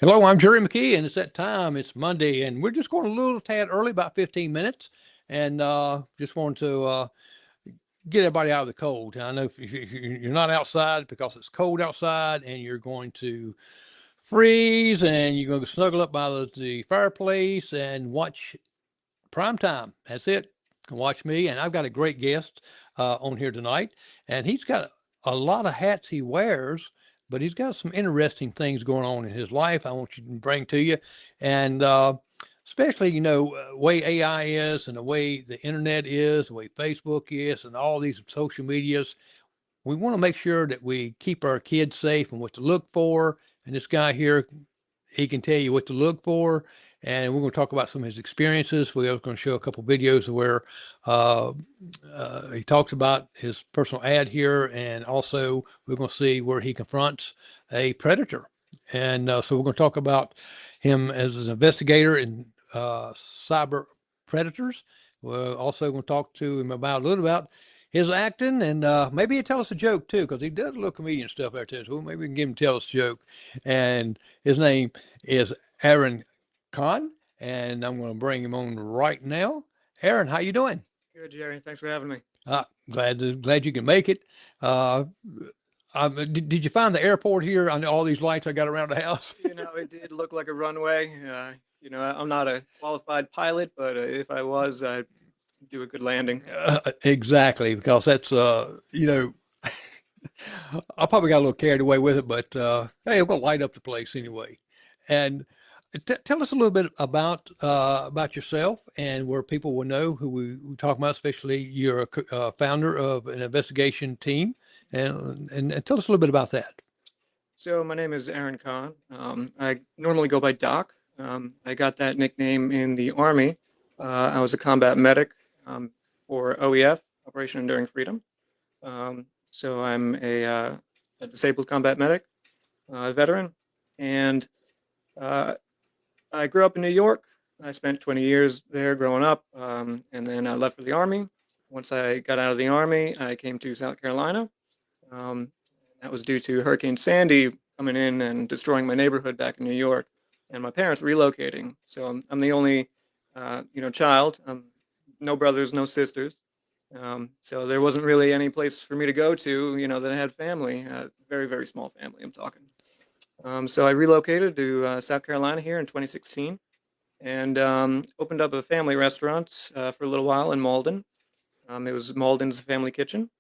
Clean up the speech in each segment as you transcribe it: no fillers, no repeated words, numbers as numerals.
Hello, I'm Jerry McKee, and it's that time. It's Monday, and we're just going a little tad early, about 15 minutes, and just wanted to get everybody out of the cold. I know if you're not outside because it's cold outside, and you're going to freeze, and you're going to snuggle up by the fireplace and watch prime time. That's it. Watch me, and I've got a great guest on here tonight, and he's got a lot of hats he wears, but he's got some interesting things going on in his life. I want you to bring to you, and especially way AI is, and the way the internet is, the way Facebook is, and all these social medias. We want to make sure that we keep our kids safe and what to look for. And this guy here, he can tell you what to look for. And we're going to talk about some of his experiences. We're going to show a couple of videos where uh, he talks about his personal ad here. And also, we're going to see where he confronts a predator. And so we're going to talk about him as an investigator in cyber predators. We're also going to talk to him about a little about his acting, and maybe he'll tell us a joke too, because he does a little comedian stuff there too. So maybe we can get him to tell us a joke. And his name is Aaron Kahn, and I'm going to bring him on right now. Aaron, how you doing? Good, Jerry. Thanks for having me. Glad you can make it. Uh, did you find the airport here? I know all these lights I got around the house. It did look like a runway. I'm not a qualified pilot, but if I was, I'd do a good landing. Exactly, because that's I probably got a little carried away with it, but hey, we're gonna light up the place anyway. And tell us a little bit about yourself and where people will know who we talk about. Especially you're a founder of an investigation team, and tell us a little bit about that. So my name is Aaron Kahn. I normally go by Doc. I got that nickname in the Army. I was a combat medic for OEF, Operation Enduring Freedom. So I'm a disabled combat medic, veteran, and uh, I grew up in New York. I spent 20 years there growing up, and then I left for the Army. Once I got out of the Army, I came to South Carolina. Um, that was due to Hurricane Sandy coming in and destroying my neighborhood back in New York, and my parents relocating. So I'm the only, child. No brothers, no sisters. So there wasn't really any place for me to go to, that I had family. Very, very small family, I'm talking. So I relocated to South Carolina here in 2016 and opened up a family restaurant for a little while in Mauldin. It was Mauldin's Family Kitchen.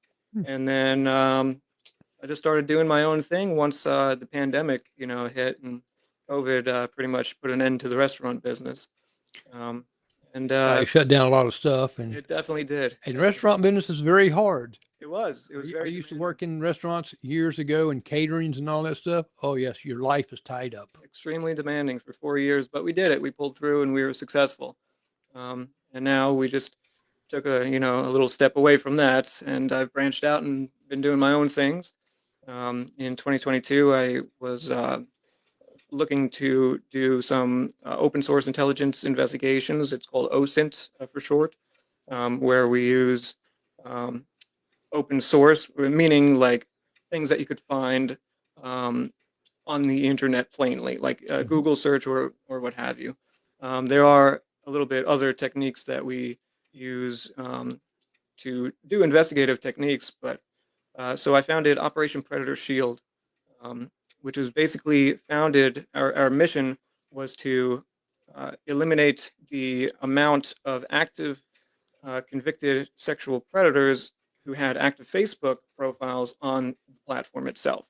And then I just started doing my own thing once the pandemic, hit and COVID pretty much put an end to the restaurant business. Um, and It shut down a lot of stuff, it definitely did. and restaurant business is very hard. It was. It was I very used to demanding. work in restaurants years ago and caterings and all that stuff. Oh yes, your life is tied up. Extremely demanding for 4 years, but we did it. We pulled through and we were successful. And now we just took a little step away from that, and I've branched out and been doing my own things. In 2022, I was looking to do some open source intelligence investigations. It's called OSINT for short, where we use um, open source, meaning like things that you could find um, on the internet plainly, like Mhm. Google search or what have you. There are a little bit other techniques that we use to do investigative techniques, but so I founded Operation Predator Shield, um, which was basically founded. Our mission was to eliminate the amount of active convicted sexual predators who had active Facebook profiles on the platform itself.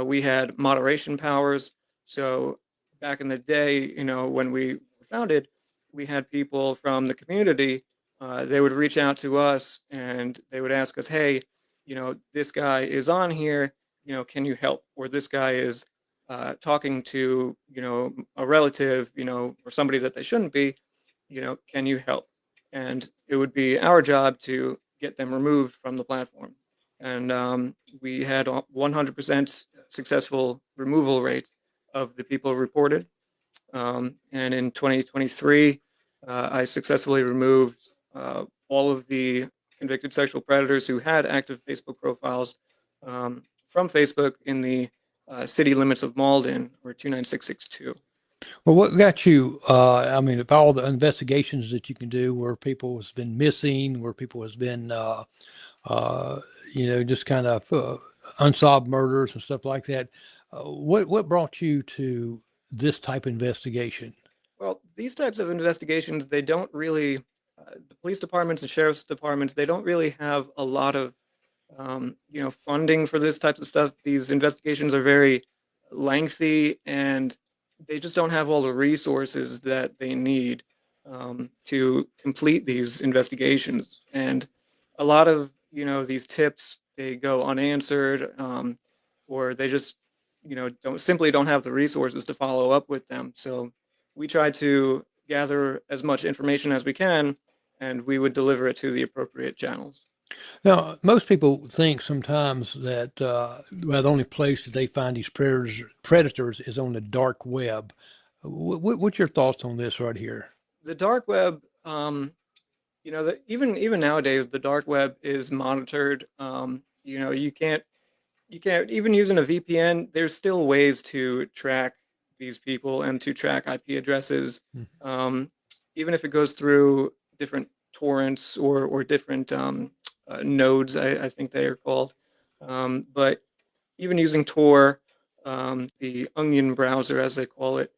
We had moderation powers. So back in the day, when we were founded, we had people from the community. They would reach out to us and they would ask us, "Hey, this guy is on here. Can you help?" Or this guy is talking to a relative, or somebody that they shouldn't be. Can you help? And it would be our job to get them removed from the platform. And we had 100% successful removal rate of the people reported. And in 2023, I successfully removed all of the convicted sexual predators who had active Facebook profiles from Facebook in the city limits of Mauldin, or 29662. Well, what got you? I mean, if all the investigations that you can do where people has been missing, where people has been, uh, just kind of unsolved murders and stuff like that. What brought you to this type of investigation? Well, these types of investigations, they don't really, the police departments and sheriff's departments, they don't really have a lot of, funding for this types of stuff. These investigations are very lengthy, and they just don't have all the resources that they need to complete these investigations. And a lot of, these tips, they go unanswered, or they just, don't have the resources to follow up with them. So we try to gather as much information as we can, and we would deliver it to the appropriate channels. Now, most people think sometimes that well, the only place that they find these predators is on the dark web. What's your thoughts on this right here? The dark web, even nowadays, the dark web is monitored. You can't even using a VPN. There's still ways to track these people and to track IP addresses, Hmm. um, even if it goes through different torrents or different nodes. I think they are called. But even using Tor, the Onion browser, as they call it,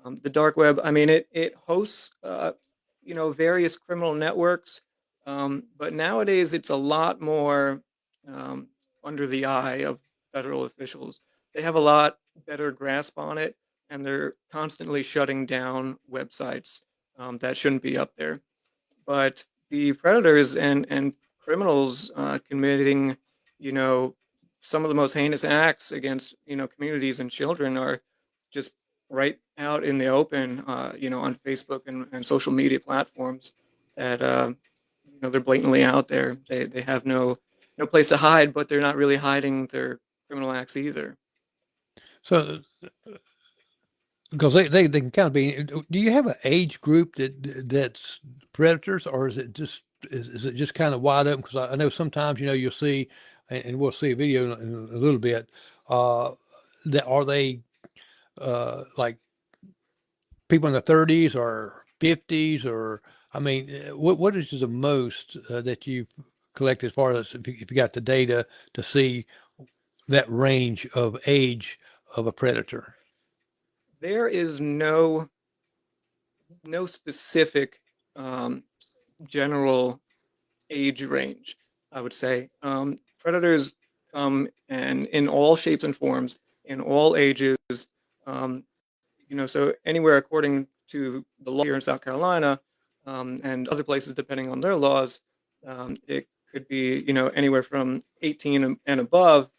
the dark web. I mean, it hosts various criminal networks, but nowadays it's a lot more um, under the eye of federal officials. They have a lot better grasp on it, and they're constantly shutting down websites that shouldn't be up there. But the predators and criminals committing, you know, some of the most heinous acts against communities and children are just right out in the open, on Facebook and social media platforms that they're blatantly out there. They have no place to hide, but they're not really hiding their criminal acts either. So, because they can kind of be, do you have an age group that's predators, or is it just is it just kind of wide open? Because I know sometimes you'll see, and we'll see a video in a little bit. Uh, that are they like people in the 30s or 50s, or I mean, what is the most that you've collected as far as if you got the data to see that range of age of a predator? There is no specific um, general age range, I would say. Predators come and in all shapes and forms, in all ages. Um, so anywhere according to the law here in South Carolina, and other places depending on their laws, it could be anywhere from 18 and above,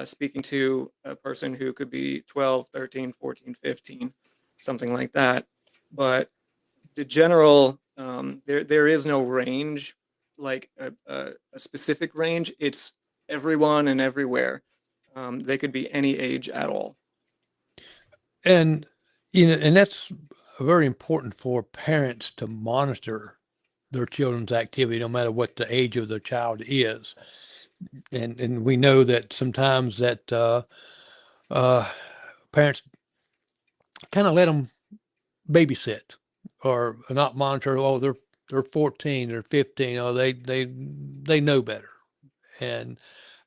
speaking to a person who could be 12, 13, 14, 15, something like that. But the general there is no range, like a specific range. It's everyone and everywhere. They could be any age at all. And and that's very important for parents to monitor their children's activity, no matter what the age of their child is. And we know that sometimes that uh, parents kind of let them babysit or not monitor. Oh, they're 14, they're 15. Oh, they know better, and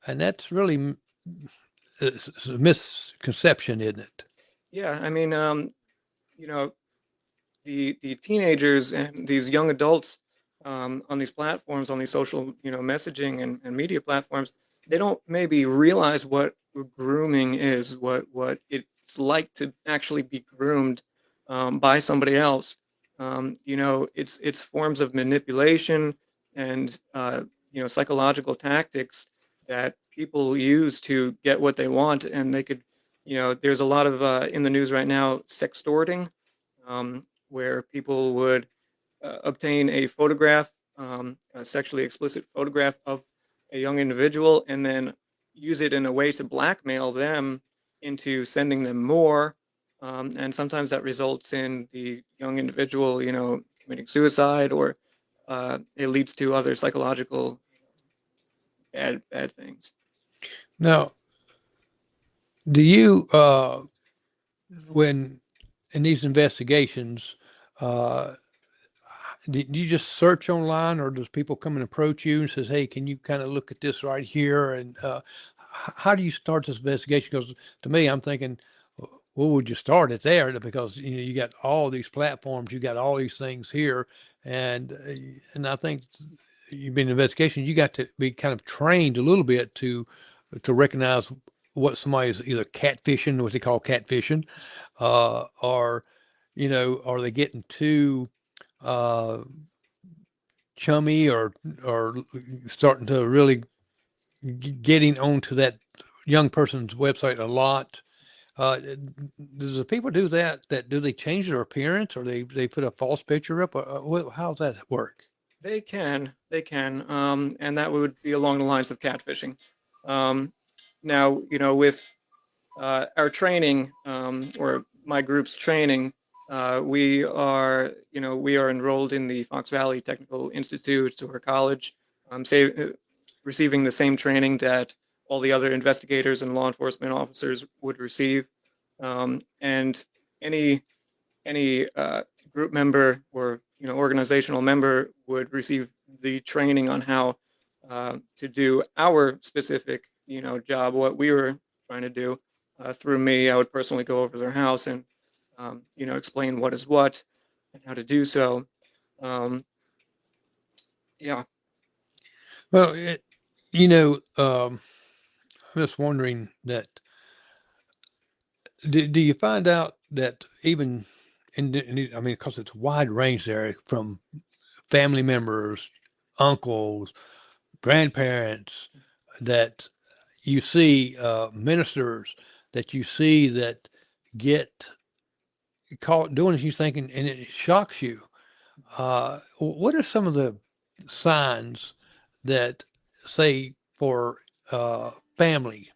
that's really it's a misconception, isn't it? Yeah, I mean, you know the teenagers and these young adults on these platforms, on these social messaging and media platforms, they don't maybe realize what grooming is, what it's like to actually be groomed by somebody else. It's forms of manipulation and psychological tactics that people use to get what they want. And they could, there's a lot of in the news right now, sextorting, where people would obtain a photograph, a sexually explicit photograph of a young individual, and then use it in a way to blackmail them into sending them more. And sometimes that results in the young individual, committing suicide, or it leads to other psychological bad things. Now, Do you, when in these investigations, uh, do you just search online, or does people come and approach you and says, "Hey, can you kind of look at this right here?" And how do you start this investigation? Because to me, I'm thinking, well, would you start it there? Because you got all these platforms, you got all these things here, and I think you've been in investigation. You got to be kind of trained a little bit to recognize what somebody is either catfishing, what they call catfishing, or are they getting too uh, chummy, or starting to really getting onto that young person's website a lot. Does the people do that? That do they change their appearance, or they put a false picture up? How's that work? They can, and that would be along the lines of catfishing. Um, Now, with our training, or my group's training, we are enrolled in the Fox Valley Technical Institute or college, receiving the same training that all the other investigators and law enforcement officers would receive. And any group member or organizational member would receive the training on how to do our specific job, what we were trying to do. Through me, I would personally go over their house and explain what is what and how to do so. Um, yeah. Well, I'm just wondering that. Do you find out that even I mean, because it's wide range there, from family members, uncles, grandparents, that you see ministers that you see that get caught doing as you thinking, and it shocks you. What are some of the signs that, say, for family?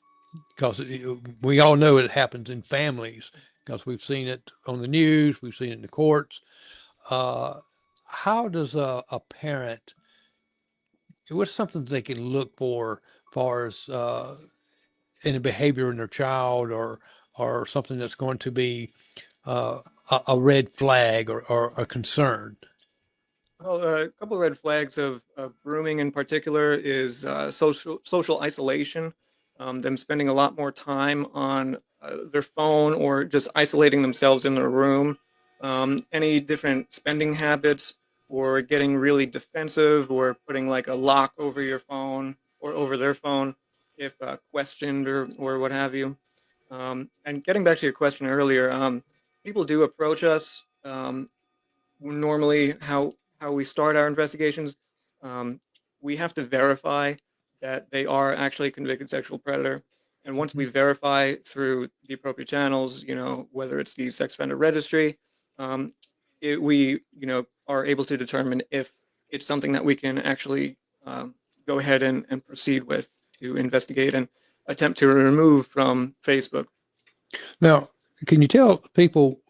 Because we all know it happens in families, because we've seen it on the news, we've seen it in the courts. Uh, how does a parent? What's something they can look for, far as in a behavior in their child, or something that's going to be a red flag, or a concern? Well, a couple of red flags of grooming in particular is social isolation. Them spending a lot more time on their phone or just isolating themselves in their room. Any different spending habits, or getting really defensive, or putting like a lock over your phone or over their phone if questioned, or what have you. And getting back to your question earlier, people do approach us. Normally, how we start our investigations, um, we have to verify that they are actually a convicted sexual predator. And once we Mhm. verify through the appropriate channels, whether it's the sex offender registry, um, we are able to determine if it's something that we can actually go ahead and proceed with to investigate and attempt to remove from Facebook. Now, can you tell people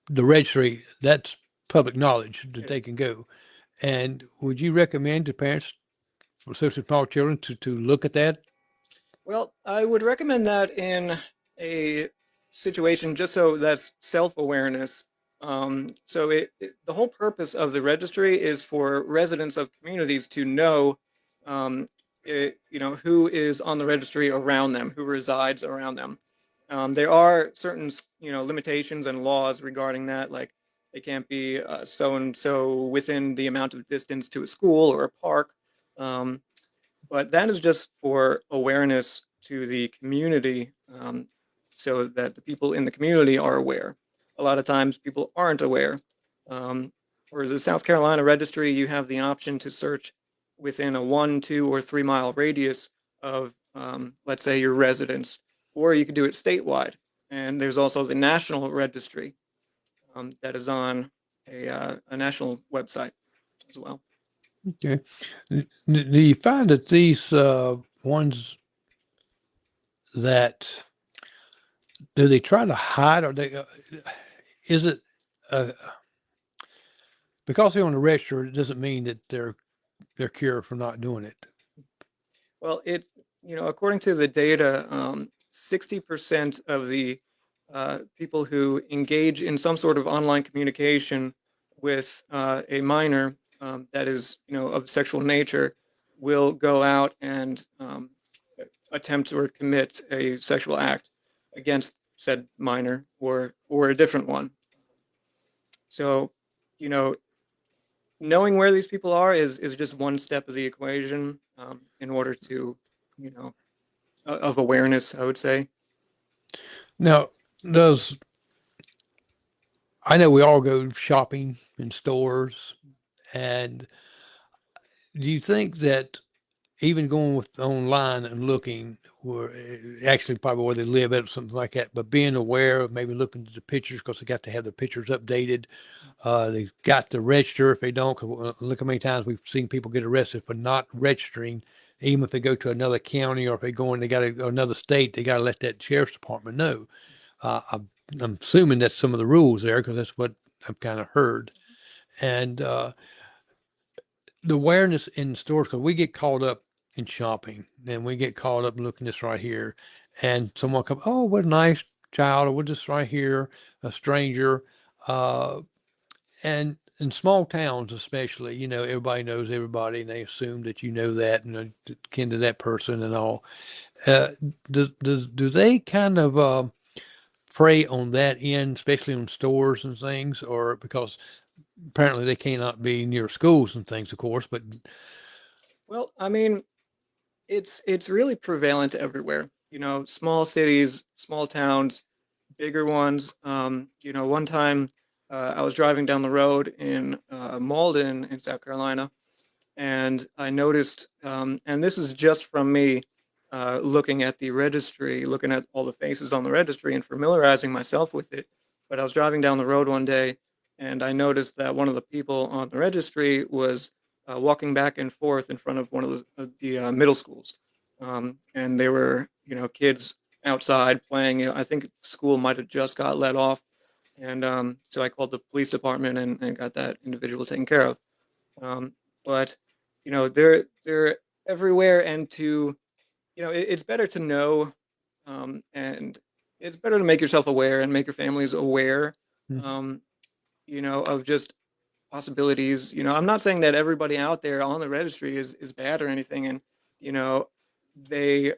the registry, that's public knowledge that It is. they can go? And would you recommend to parents, especially small children, to look at that? Well, I would recommend that in a situation just so that's self-awareness. The whole purpose of the registry is for residents of communities to know, um, who is on the registry around them, who resides around them. There are certain, limitations and laws regarding that, like they can't be so and so within the amount of distance to a school or a park. Um, but that is just for awareness to the community, so that the people in the community are aware. A lot of times people aren't aware. Um, for the South Carolina registry, you have the option to search within a 1, 2, or 3 mile radius of, let's say, your residence, or you could do it statewide. And there's also the national registry, that is on a national website as well. Okay. Do you find that these ones that do they try to hide, or they is it uh, because they're on the register? It doesn't mean that they're cured for not doing it. Well, according to the data, 60% of the people who engage in some sort of online communication with a minor that is, of sexual nature will go out and attempt or commit a sexual act against said minor or a different one. So, you know, knowing where these people are is just one step of the equation in order to, you know, of awareness, I would say. Now, does I know we all go shopping in stores, and do you think that even going with online and looking where actually probably where they live at or something like that, but being aware of maybe looking at the pictures because they got to have their pictures updated. They've got to register if they don't. 'Cause look how many times we've seen people get arrested for not registering, even if they go to another county or if they go and they got to go another state, they got to let that sheriff's department know. I'm assuming that's some of the rules there because that's what I've kind of heard. And the awareness in stores, because we get caught up in shopping and we get caught up looking this right here, and someone come, oh, what a nice child, or what this right here, a stranger, uh, and in small towns especially, everybody knows everybody, and they assume that you know that and are kin to that person and all. Uh, do they kind of prey on that end, especially on stores and things, or because apparently they cannot be near schools and things, of course, but Well, I mean, it's really prevalent everywhere. Small cities, small towns, bigger ones. One time I was driving down the road in Mauldin in South Carolina, and I noticed, and this is just from me looking at the registry, looking at all the faces on the registry and familiarizing myself with it. But I was driving down the road one day and I noticed that one of the people on the registry was walking back and forth in front of one of the middle schools. And they were, kids outside playing. I think school might have just got let off. And so I called the police department and got that individual taken care of. Um, but they're everywhere, and it's better to know, and it's better to make yourself aware and make your families aware, Mhm. um, of just possibilities. I'm not saying that everybody out there on the registry is bad or anything, and they,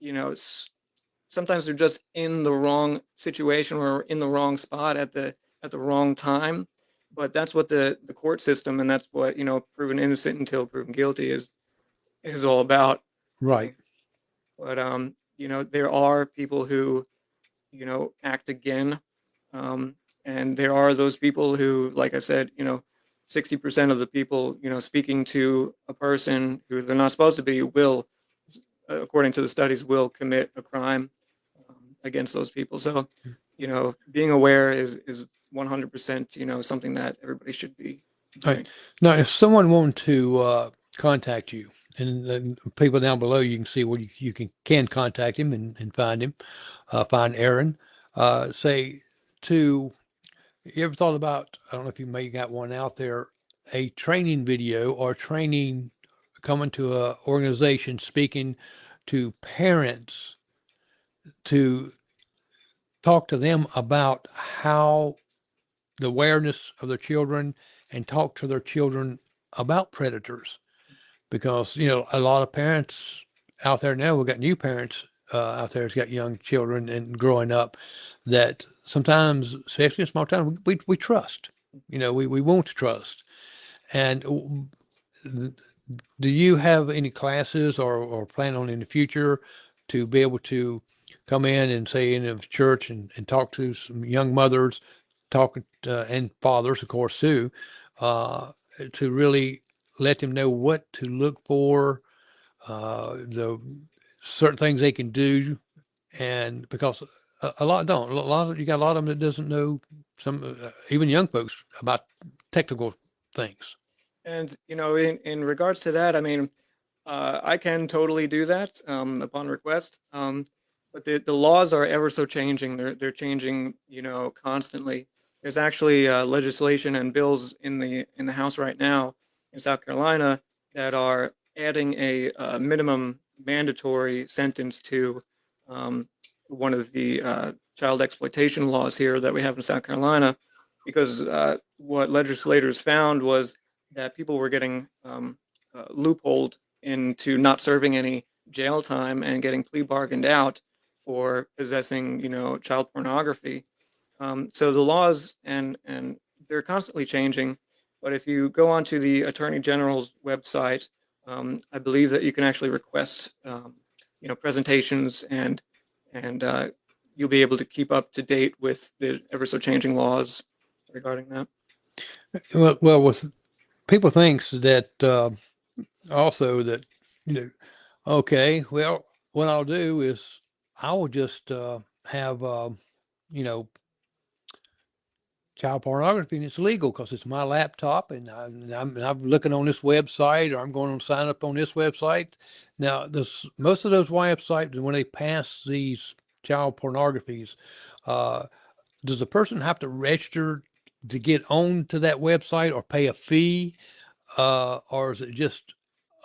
you know, s- sometimes they're just in the wrong situation or in the wrong spot at the wrong time. But that's what the court system, and that's what proven innocent until proven guilty is all about. Right. But there are people who act again, and there are those people who, like I said, 60% of the people speaking to a person who they're not supposed to be will, according to the studies, will commit a crime against those people. So being aware is 100% something that everybody should be Right. doing. Now, if someone wanted to contact you, and people down below, you can see where you can contact him and find him, find Aaron. Say to you ever thought about? I don't know if you may got one out there, a training video or training coming to a organization speaking to parents to talk to them about how the awareness of their children and talk to their children about predators because a lot of parents out there now, we've got new parents out there that's got young children and growing up that sometimes, especially in small towns, we trust. We want to trust. And do you have any classes or plan on in the future to be able to come in and say in a church and talk to some young mothers, talking and fathers, of course, too, uh, to really let them know what to look for, the certain things they can do, and because a lot don't, a lot of you got a lot of them that doesn't know some, even young folks about technical things. And in regards to that, I mean, I can totally do that upon request. But the laws are ever so changing. They're changing, constantly. There's actually legislation and bills in the House right now in South Carolina that are adding a minimum mandatory sentence to one of the child exploitation laws here that we have in South Carolina, because what legislators found was that people were getting loopholed into not serving any jail time and getting plea bargained out for possessing, child pornography. So the laws and they're constantly changing. But if you go onto the Attorney General's website, I believe that you can actually request, presentations, and you'll be able to keep up to date with the ever so changing laws regarding that. Well, with people thinks that also that okay, well, what I'll do is I will just have you know child pornography, and it's legal because it's my laptop, and I'm looking on this website, or I'm going to sign up on this website. Now, most of those websites, when they pass these child pornographies, uh, does the person have to register to get on to that website or pay a fee, or is it just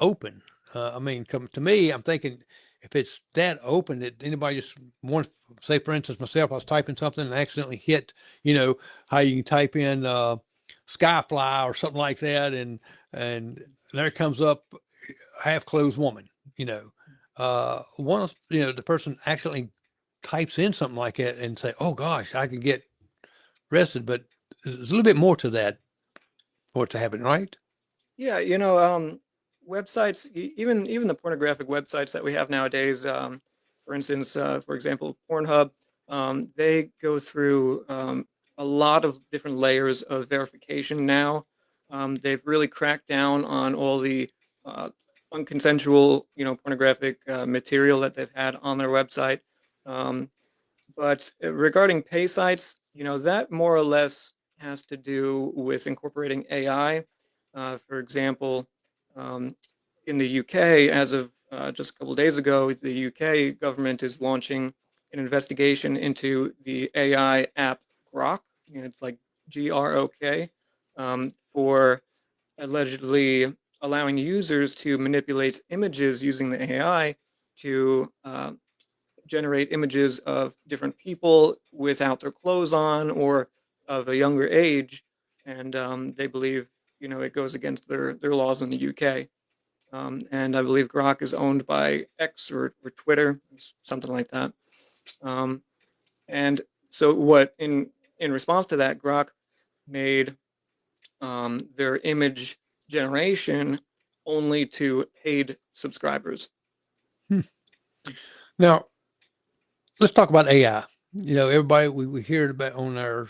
open? I mean, come to me, I'm thinking if it's that open that anybody just wants, say, for instance, myself, I was typing something and accidentally hit, how you can type in Skyfly or something like that, and there comes up half clothed woman, once, the person accidentally types in something like that and say, oh gosh, I could get arrested, but there's a little bit more to that, what's happening, right? Yeah, websites, even the pornographic websites that we have nowadays, for instance, for example, Pornhub, they go through a lot of different layers of verification now. They've really cracked down on all the uh, unconsensual, pornographic material that they've had on their website. Um, but regarding pay sites, that more or less has to do with incorporating AI. For example, um, in the UK, as of just a couple of days ago, the UK government is launching an investigation into the AI app Grok. It's like GROK, for allegedly allowing users to manipulate images using the AI to generate images of different people without their clothes on or of a younger age, and they believe it goes against their laws in the UK. And I believe Grok is owned by X or Twitter, something like that. Um, and so, what in response to that, Grok made their image generation only to paid subscribers. Hmm. Now, let's talk about AI. Everybody, we hear about on our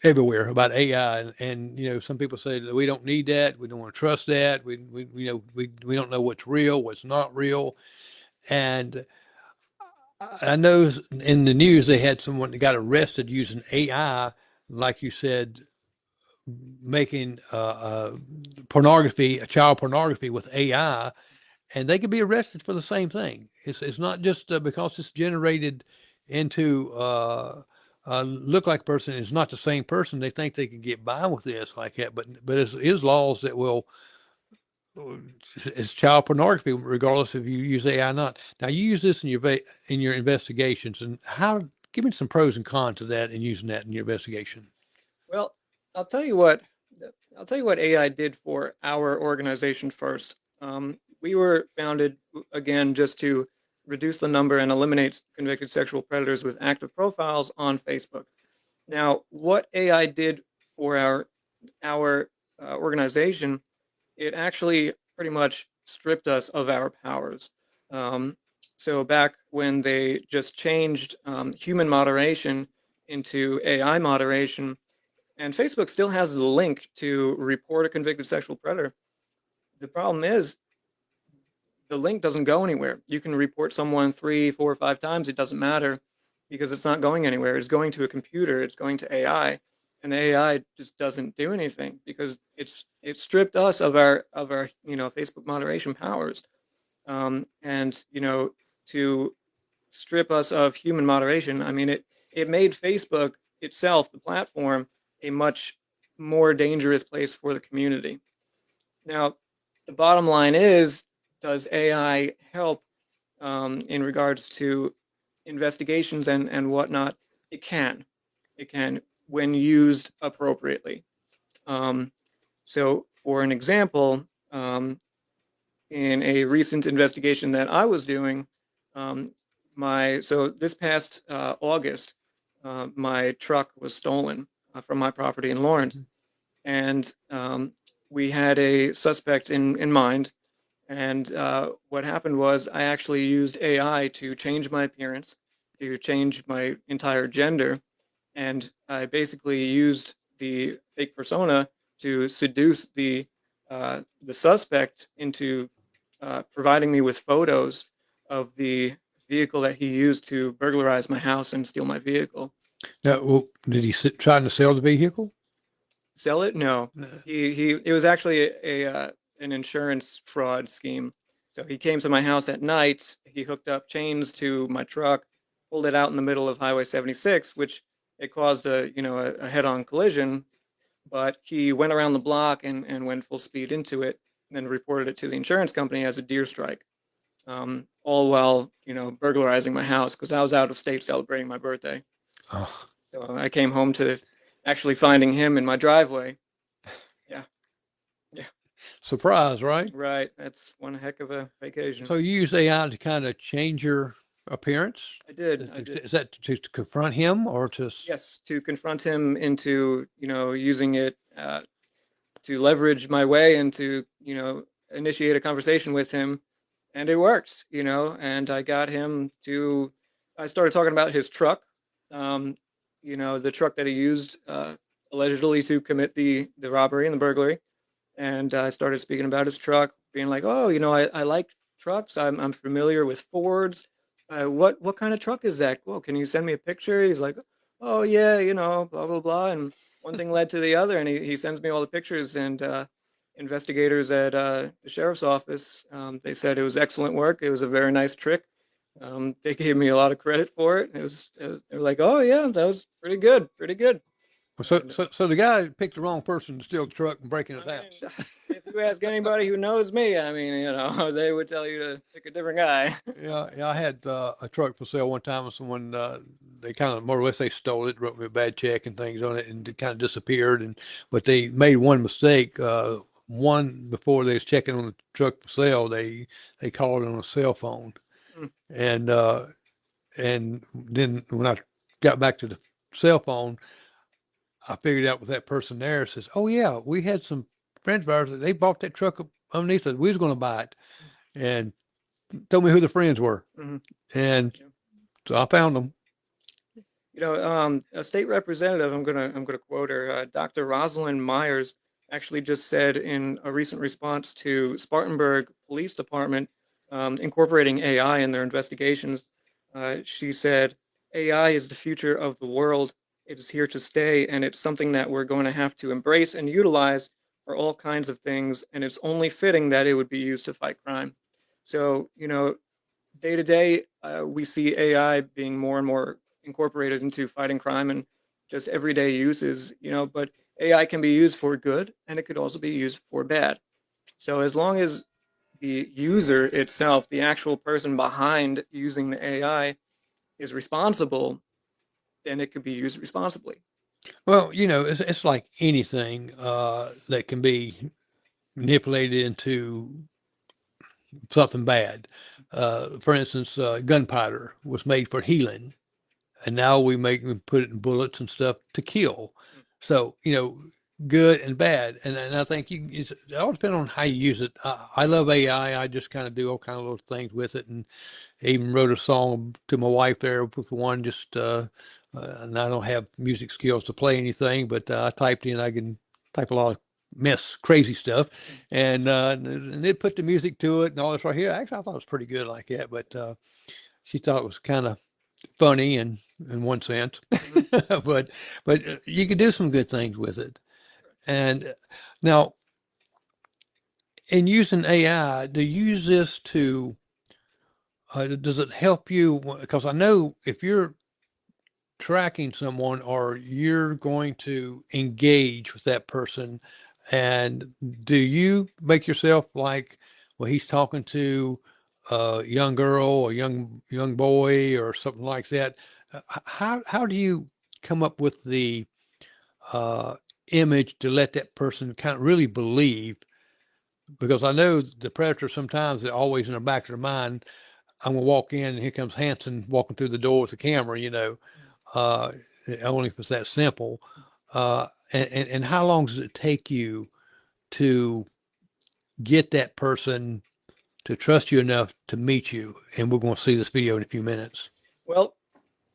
everywhere about AI, and some people say that we don't need that, we don't want to trust that, we don't know what's real, what's not real, and I know in the news they had someone that got arrested using AI, like you said, making pornography, a child pornography with AI, and they could be arrested for the same thing. It's not just because it's generated into look like a person is not the same person. They think they can get by with this like that, but it is laws that will. It's child pornography, regardless if you use AI or not. Now, you use this in your investigations, and how? Give me some pros and cons of that and using that in your investigation. Well, I'll tell you what. I'll tell you what AI did for our organization first. We were founded again just to reduce the number and eliminate convicted sexual predators with active profiles on Facebook. Now, what AI did for our organization, it actually pretty much stripped us of our powers. Um, so back when they just changed human moderation into AI moderation, and Facebook still has the link to report a convicted sexual predator. The problem is the link doesn't go anywhere. You can report someone 3, 4, 5 times. It doesn't matter because it's not going anywhere. It's going to a computer. It's going to AI, and the AI just doesn't do anything because it stripped us of our Facebook moderation powers. And to strip us of human moderation, I mean it made Facebook itself, the platform, a much more dangerous place for the community. Now, the bottom line is, does AI help in regards to investigations and whatnot. It can. It can when used appropriately. Um, so, for an example, in a recent investigation that I was doing, um, so this past August, my truck was stolen from my property in Lawrence, Mhm. and we had a suspect in mind. And what happened was I actually used AI to change my appearance, to change my entire gender, and I basically used the fake persona to seduce the suspect into providing me with photos of the vehicle that he used to burglarize my house and steal my vehicle. Now, well, did he trying to sell the vehicle? Sell it? No. No. He it was actually an insurance fraud scheme. So he came to my house at night. He hooked up chains to my truck, pulled it out in the middle of Highway 76, which it caused a head-on collision. But he went around the block and went full speed into it, and then reported it to the insurance company as a deer strike. All while burglarizing my house because I was out of state celebrating my birthday. Oh, So I came home to actually finding him in my driveway. Yeah. Yeah. surprise, right? Right. That's one heck of a vacation. So you use AI to kind of change your appearance? I did. I did. Is that to confront him or to? Yes, to confront him into, using it to leverage my way and to, initiate a conversation with him. And it worked, and I started talking about his truck, um, the truck that he used allegedly to commit the robbery and the burglary. And I started speaking about his truck, being like, "Oh, I like trucks. I'm familiar with Fords. What kind of truck is that? Well, can you send me a picture?" He's like, "Oh yeah, blah blah blah." And one thing led to the other, and he sends me all the pictures. And investigators at the sheriff's office, they said it was excellent work. It was a very nice trick. They gave me a lot of credit for it. They were like, "Oh yeah, that was pretty good, pretty good." So, And so the guy picked the wrong person to steal the truck and break in I his mean, house. if you ask anybody who knows me, I mean, they would tell you to pick a different guy. Yeah, yeah. I had a truck for sale one time, and someone they kind of more or less they stole it, wrote me a bad check and things on it, and it kind of disappeared. And but they made one mistake. One before they was checking on the truck for sale, they called it on a cell phone, Mm, and then when I got back to the cell phone, I figured out with that person there says, "Oh yeah, we had some friends of ours that they bought that truck underneath us. We was going to buy it," and told me who the friends were, mhm, and yeah. so I found them. A state representative, I'm gonna quote her, Dr. Rosalind Myers, actually just said in a recent response to Spartanburg Police Department incorporating AI in their investigations. She said, "AI is the future of the world. It is here to stay, and it's something that we're going to have to embrace and utilize for all kinds of things. And it's only fitting that it would be used to fight crime." So, day to day, we see AI being more and more incorporated into fighting crime and just everyday uses, but AI can be used for good and it could also be used for bad. So as long as the user itself, the actual person behind using the AI, is responsible, then it could be used responsibly. Well, it's like anything that can be manipulated into something bad. For instance, gunpowder was made for healing, and now we put it in bullets and stuff to kill. So good and bad, and I think it all depends on how you use it. I love AI. I just kind of do all kind of little things with it, and even wrote a song to my wife there with one just. And I don't have music skills to play anything, but I typed in. I can type a lot of crazy stuff, and it put the music to it and all this right here. Actually, I thought it was pretty good like that, but she thought it was kind of funny in one sense, Mhm. but you could do some good things with it. And now, in using AI, do you use this to does it help you? Because I know if you're tracking someone or you're going to engage with that person, and do you make yourself like, well, he's talking to a young girl or young boy or something like that, how do you come up with the image to let that person kind of really believe? Because I know the predator sometimes they're always in the back of their mind. I'm gonna walk in and here comes Hanson walking through the door with the camera, uh, only if it's that simple. And how long does it take you to get that person to trust you enough to meet you? And we're going to see this video in a few minutes. Well,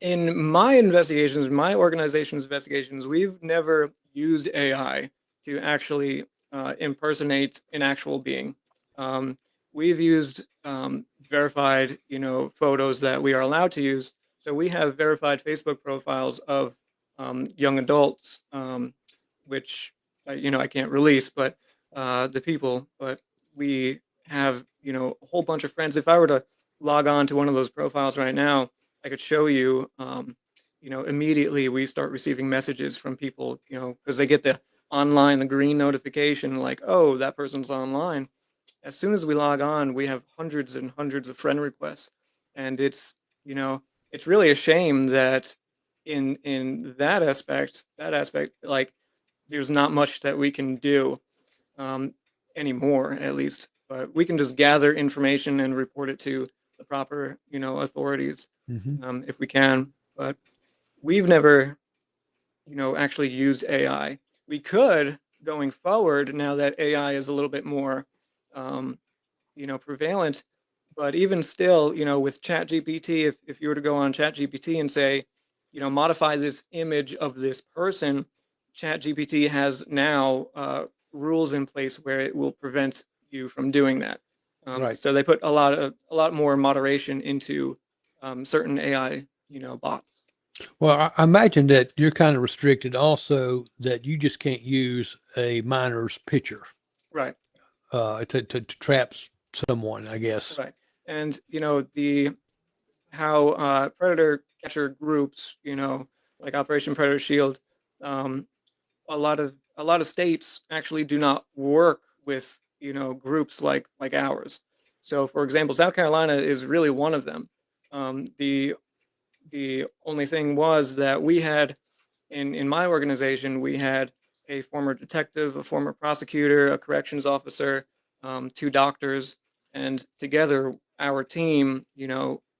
in my investigations, my organization's investigations, we've never used AI to actually impersonate an actual being. We've used verified, photos that we are allowed to use. So we have verified Facebook profiles of young adults, which I can't release, but the people. But we have a whole bunch of friends. If I were to log on to one of those profiles right now, I could show you. Immediately we start receiving messages from people, because they get the green notification, like, oh, that person's online. As soon as we log on, we have hundreds and hundreds of friend requests, and it's really a shame that in that aspect, like, there's not much that we can do anymore, at least. But we can just gather information and report it to the proper, authorities, if we can. But we've never, actually used AI. We could going forward now that AI is a little bit more, prevalent. But even still, with ChatGPT, if you were to go on ChatGPT and say, modify this image of this person, ChatGPT has now rules in place where it will prevent you from doing that. Right. So they put a lot more moderation into certain AI, bots. Well, I imagine that you're kind of restricted also that you just can't use a minor's picture, Right. To trap someone, I guess. Right. And how predator catcher groups, like Operation Predator Shield, a lot of states actually do not work with groups like ours. So, for example, South Carolina is really one of them. The only thing was that we had in my organization, we had a former detective, a former prosecutor, a corrections officer, 2 doctors, and together our team,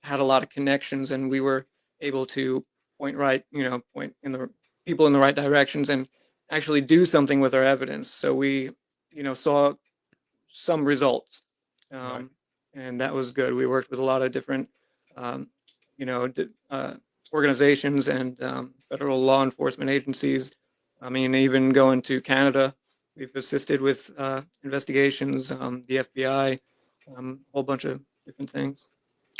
had a lot of connections, and we were able to point in the people in the right directions and actually do something with our evidence. So we, saw some results, Right. and that was good. We worked with a lot of different, organizations and federal law enforcement agencies. I mean, even going to Canada, we've assisted with investigations, the FBI, a whole bunch of different things.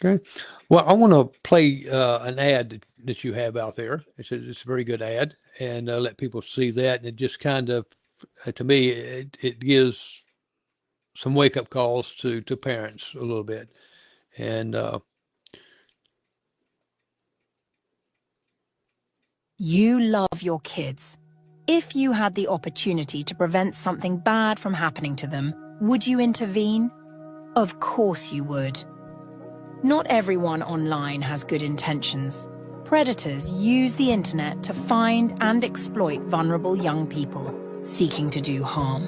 Okay. Well, I want to play an ad that you have out there. It's a very good ad, and let people see that. And it just kind of, to me, it gives some wake up calls to parents a little bit. And You love your kids. If you had the opportunity to prevent something bad from happening to them, would you intervene? Of course you would. Not everyone online has good intentions. Predators use the internet to find and exploit vulnerable young people seeking to do harm.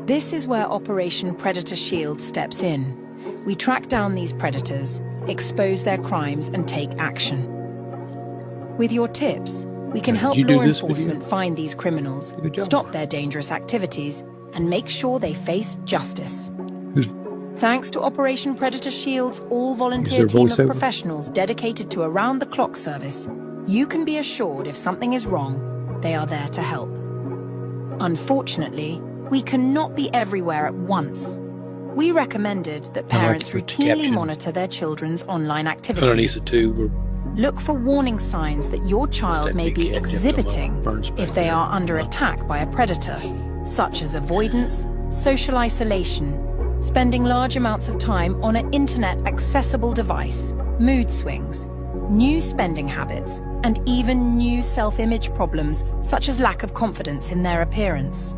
This is where Operation Predator Shield steps in. We track down these predators, expose their crimes, and take action. With your tips, we can help law enforcement find these criminals, stop their dangerous activities, and make sure they face justice. Thanks to Operation Predator Shield's all-volunteer team of professionals dedicated to around-the-clock service, you can be assured if something is wrong, they are there to help. Unfortunately, we cannot be everywhere at once. We recommended that parents routinely monitor their children's online activity. underneath it too, Look for warning signs that your child may be exhibiting if they are under attack by a predator, such as avoidance, social isolation, spending large amounts of time on an internet-accessible device, mood swings, new spending habits, and even new self-image problems such as lack of confidence in their appearance.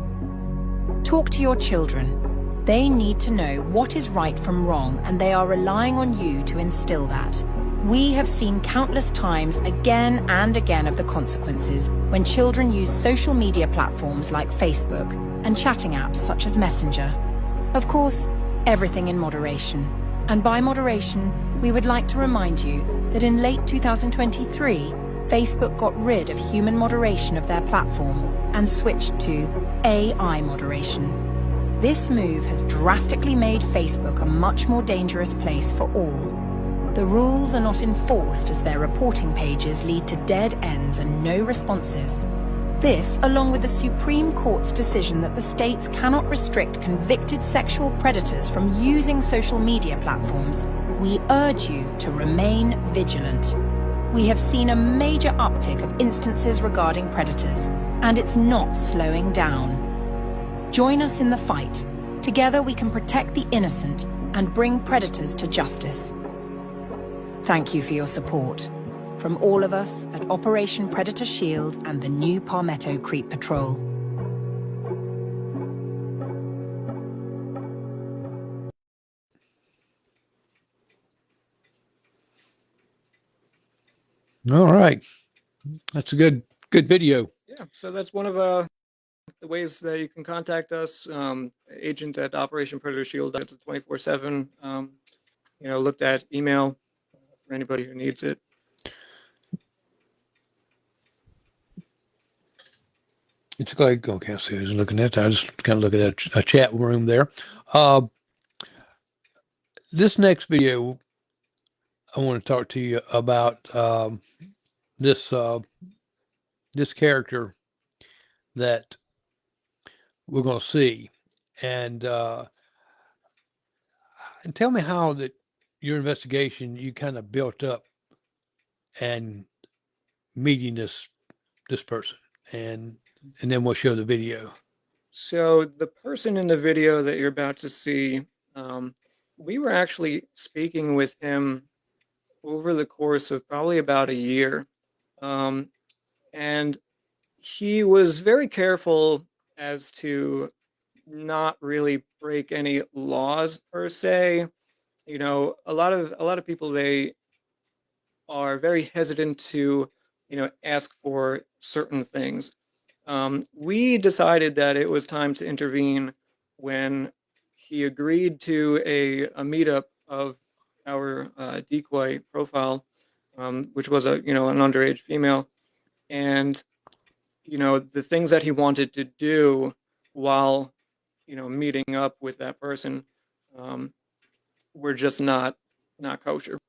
Talk to your children. They need to know what is right from wrong, and they are relying on you to instill that. We have seen countless times again and again of the consequences when children use social media platforms like Facebook and chatting apps such as Messenger. Of course, everything in moderation. And by moderation, we would like to remind you that in late 2023, Facebook got rid of human moderation of their platform and switched to AI moderation. This move has drastically made Facebook a much more dangerous place for all. The rules are not enforced as their reporting pages lead to dead ends and no responses. This, along with the Supreme Court's decision that the states cannot restrict convicted sexual predators from using social media platforms, we urge you to remain vigilant. We have seen a major uptick of instances regarding predators, and it's not slowing down. Join us in the fight. Together we can protect the innocent and bring predators to justice. Thank you for your support. From all of us at Operation Predator Shield and the new Palmetto Creek Patrol. All right. That's a good video. Yeah, so that's one of the ways that you can contact us. Agent at Operation Predator Shield. It's a 24/7. Looked at email for anybody who needs it. It's like, okay, I see who's looking at that. I just kind of looking at a chat room there. This next video, I want to talk to you about this character that we're going to see, and tell me how that your investigation you kind of built up and meeting this person, and then we'll show the video. So the person in the video that you're about to see, we were actually speaking with him over the course of probably about a year. And he was very careful as to not really break any laws per se. A lot of people, they are very hesitant to, ask for certain things. We decided that it was time to intervene when he agreed to a meetup of our decoy profile, which was an underage female, and the things that he wanted to do while meeting up with that person were just not kosher.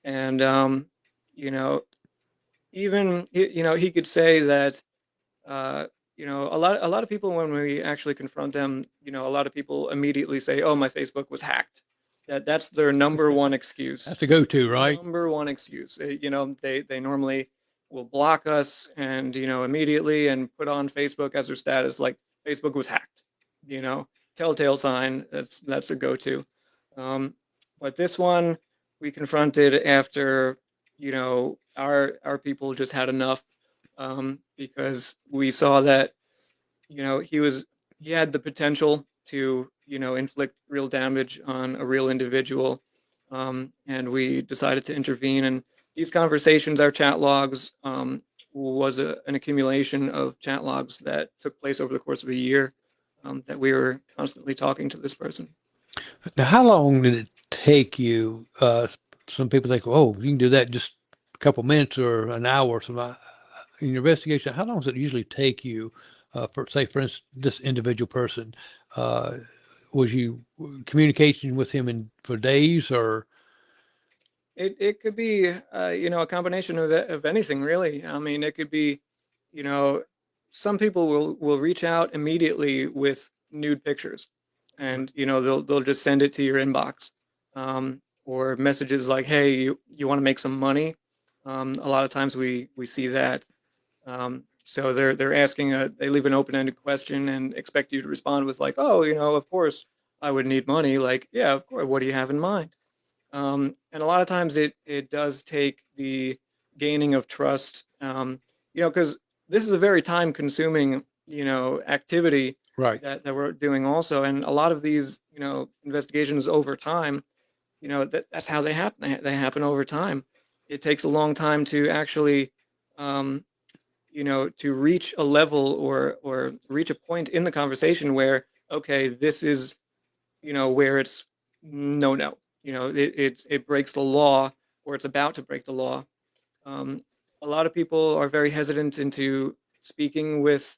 And even he could say that a lot of people, when we actually confront them, a lot of people immediately say, oh, my Facebook was hacked. That's their number one excuse. That's the go-to, right? Number one excuse. They normally will block us and immediately and put on Facebook as their status like Facebook was hacked. Telltale sign. That's a go-to. But this one we confronted after our people just had enough, because we saw that he had the potential to inflict real damage on a real individual, and we decided to intervene. And these conversations, our chat logs, was an accumulation of chat logs that took place over the course of a year, that we were constantly talking to this person. Now, how long did it take you? Some people think, oh, you can do that in just a couple minutes or an hour or something. In your investigation, how long does it usually take you? For instance, this individual person, was you communication with him for days, or? It could be, a combination of anything, really. I mean, it could be, some people will reach out immediately with nude pictures, and they'll just send it to your inbox, or messages like, hey, you want to make some money. A lot of times we see that. So they're asking they leave an open-ended question and expect you to respond with like, oh, of course I would need money. Like, yeah, of course. What do you have in mind? And a lot of times it does take the gaining of trust, because this is a very time-consuming, activity. Right. that we're doing also. And a lot of these, investigations over time, that's how they happen. They happen over time. It takes a long time to actually, to reach a level or reach a point in the conversation where, okay, this is, where it's no, it breaks the law, or it's about to break the law. A lot of people are very hesitant into speaking with,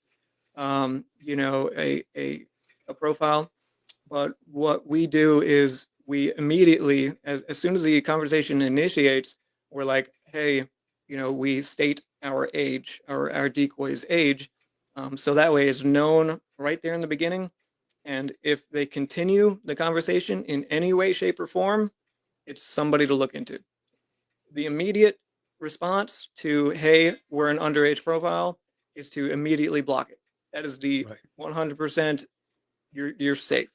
a profile. But what we do is we immediately, as soon as the conversation initiates, we're like, hey, we state our age, our decoy's age. So that way it's known right there in the beginning. And if they continue the conversation in any way, shape, or form, it's somebody to look into. The immediate response to, hey, we're an underage profile, is to immediately block it. That is the Right. 100%, you're safe.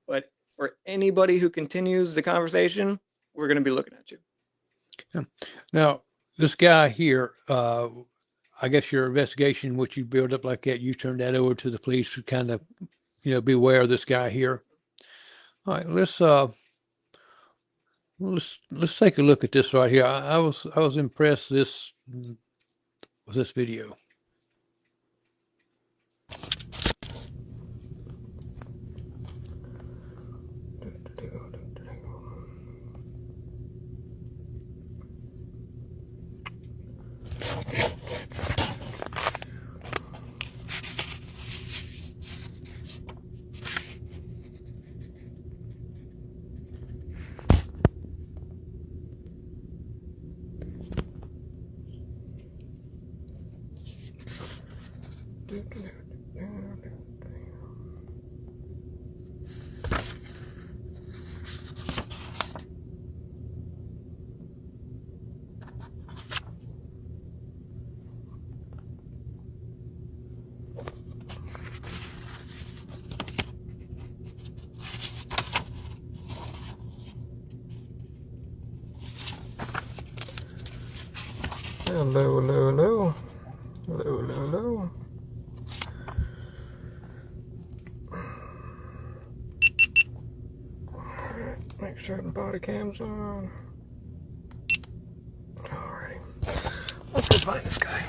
But for anybody who continues the conversation, we're going to be looking at you. Now, this guy here, I guess your investigation, which you build up like that, you turn that over to the police to kind of, beware of this guy here. All right, let's take a look at this right here. I was impressed with this video. Hello, hello, hello. Hello, hello, hello. Make sure the body cam's on. Alrighty. Let's go find this guy.